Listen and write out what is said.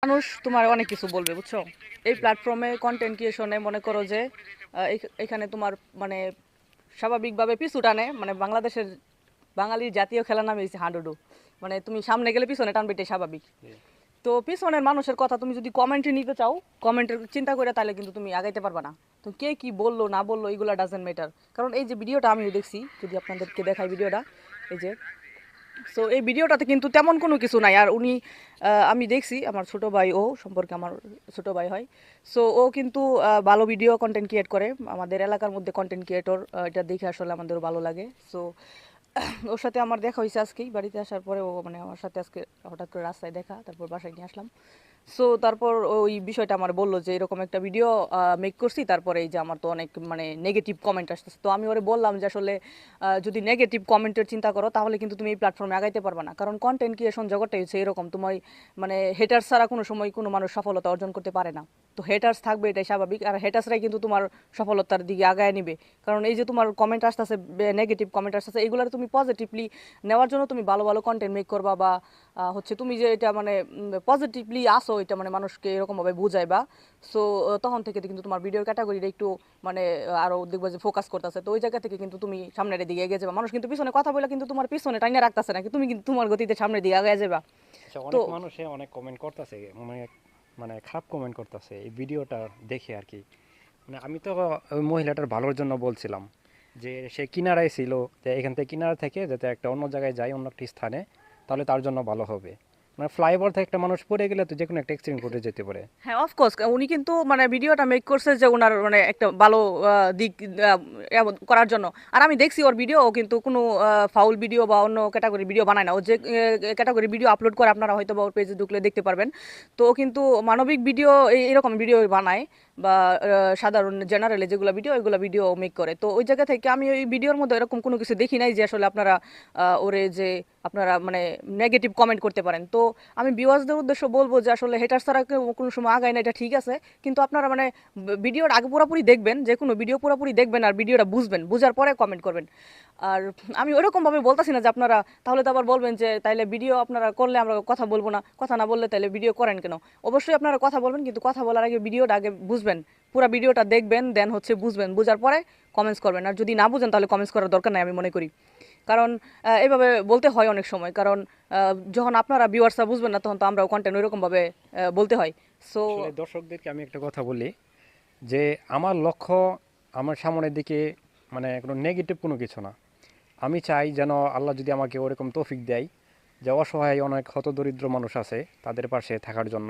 মানুষ তোমার অনেক কিছু বলবে, বুঝছো? এই প্ল্যাটফর্মে কন্টেন্ট ক্রিয়েশনে মনে করো যে এখানে তোমার মানে স্বাভাবিকভাবে পিছু টানে, মানে বাংলাদেশের বাঙালির জাতীয় খেলার নাম হচ্ছে হাডুডু। মানে তুমি সামনে গেলে পিছনে টানবে, এটাই স্বাভাবিক। তো পিছনের মানুষের কথা তুমি যদি কমেন্টে নিতে চাও, কমেন্টের চিন্তা করে, তাহলে কিন্তু তুমি আগাইতে পারবা না। তো কে কি বললো না বললো এগুলো ডাজেন্ট ম্যাটার। কারণ এই যে ভিডিওটা আমিও দেখছি, যদি আপনাদেরকে দেখাই ভিডিওটা, এই যে, সো এই ভিডিওটাতে কিন্তু তেমন কোনো কিছু নাই। আর উনি আমি দেখছি, আমার ছোট ভাই, ও সম্পর্কে আমার ছোট ভাই হয়। সো ও কিন্তু ভালো ভিডিও কন্টেন্ট ক্রিয়েট করে, আমাদের এলাকার মধ্যে কন্টেন্ট ক্রিয়েটর। এটা দেখে আসলে আমাদেরও ভালো লাগে। সো ওর সাথে আমার দেখা হয়েছে আজকেই বাড়িতে আসার পরে। ও মানে আমার সাথে আজকে হঠাৎ করে রাস্তায় দেখা, তারপর বাসায় নিয়ে আসলাম। সো তারপর ওই বিষয়টা আমার বললো যে এরকম একটা ভিডিও মেক করছি, তারপরে এই যে আমার তো অনেক মানে নেগেটিভ কমেন্ট আসতেছে। তো আমি ওরে বললাম যে আসলে যদি নেগেটিভ কমেন্টের চিন্তা করো, তাহলে কিন্তু তুমি এই প্ল্যাটফর্মে আগাইতে পারবে না। কারণ কন্টেন্ট ক্রিয়েশন জগৎটাই হচ্ছে এরকম, তোমার মানে হেটার্স ছাড়া কোনো সময় কোনো মানুষ সফলতা অর্জন করতে পারে না। তো হেটার্স থাকবে, এটাই স্বাভাবিক। আর হেটার্সরাই কিন্তু তোমার সফলতার দিকে আগায় নিবে। কারণ এই যে তোমার কমেন্ট আসতেছে, নেগেটিভ কমেন্ট আসতেছে, এগুলো তুমি পজিটিভলি নেওয়ার জন্য তুমি ভালো ভালো কন্টেন্ট মেক করবা, বা হচ্ছে তুমি যে এটা মানে পজিটিভলি আসো, এটা মানে মানুষকে এরকমভাবে বুঝাইবা। সো তখন থেকে কিন্তু তোমার ভিডিওর ক্যাটাগরিটা একটু মানে আরো দেখবা যে ফোকাস করতেছে। তো ওই জায়গা থেকে কিন্তু তুমি সামনের দিকে এগিয়ে যাবা। মানুষ কিন্তু পিছনে কথা বলে কিন্তু তোমার পিছনে টাইনা রাখতেছে না, তুমি কিন্তু তোমার গতিতে সামনের দিকে এগিয়ে যাবা। আচ্ছা, তো অনেক মানুষে অনেক কমেন্ট করতেছে, মানে মানে খারাপ কমেন্ট করতেছে এই ভিডিওটা দেখে আর কি। মানে আমি তো ওই মহিলাটার ভালোর জন্য বলছিলাম যে সে কিনারায় ছিল, যে এখান থেকে কিনারা থেকে যাতে একটা অন্য জায়গায় যায়, অন্য একটি স্থানে, তাহলে তার জন্য ভালো হবে। মানে ফ্লাইওভার থেকে একটা মানুষ পড়ে গেলে তো যে কোনো একটা অ্যাক্সিডেন্ট ঘটে যেতে পারে। হ্যাঁ, অফকোর্স উনি কিন্তু মানে ভিডিওটা মেক করছে যে ওনার মানে একটা ভালো দিক করার জন্য। আর আমি দেখছি ওর ভিডিও, ও কিন্তু কোনো ফাউল ভিডিও বা অন্য ক্যাটাগরি ভিডিও বানায় না। ও যে ক্যাটাগরি ভিডিও আপলোড করে, আপনারা হয়তো বা ওর পেজে ঢুকলে দেখতে পারবেন। তো ও কিন্তু মানবিক ভিডিও এরকম ভিডিও বানায়, বা সাধারণ জেনারেলে যেগুলো ভিডিও, ওইগুলো ভিডিও মেক করে। তো ওই জায়গা থেকে আমি ওই ভিডিওর মধ্যে এরকম কোনো কিছু দেখি নাই যে আসলে আপনারা ওরে যে আপনারা মানে নেগেটিভ কমেন্ট করতে পারেন। তো আমি ভিউয়ার্সদের উদ্দেশ্য বলবো যে আসলে হেটার ছাড়া কেউ কোনো সময় আগায় না, এটা ঠিক আছে। কিন্তু আপনারা মানে ভিডিওর আগে পুরোপুরি দেখবেন, যে কোনো ভিডিও পুরোপুরি দেখবেন আর ভিডিওটা বুঝবেন, বুঝার পরে কমেন্ট করবেন। আর আমি ওইরকম ভাবে বলতাছি না যে আপনারা তাহলে তো আবার বলবেন যে তাইলে ভিডিও আপনারা করলে আমরা কথা বলবো না, কথা না বললে তাইলে ভিডিও করেন কেন। অবশ্যই আপনারা কথা বলবেন, কিন্তু কথা বলার আগে ভিডিওটা আগে বুঝবেন, পুরো ভিডিওটা দেখবেন, দেন হচ্ছে বুঝবেন, বুঝার পরে কমেন্টস করবেন। আর যদি না বুঝেন তাহলে কমেন্টস করার দরকার নাই আমি মনে করি। কারণ এভাবে বলতে হয় অনেক সময়, কারণ যখন আপনারা ভিউয়ার্সরা বুঝবেন না, তখন তো আমরাও কন্টেন্ট ওইরকমভাবে বলতে হয়। সো আসলে দর্শকদেরকে আমি একটা কথা বলি যে আমার লক্ষ্য আমার সামনের দিকে মানে কোনো নেগেটিভ কোনো কিছু না। আমি চাই যেন আল্লাহ যদি আমাকে ওরকম তৌফিক দেয় যে অসহায় অনেক হতদরিদ্র মানুষ আছে তাদের পাশে থাকার জন্য।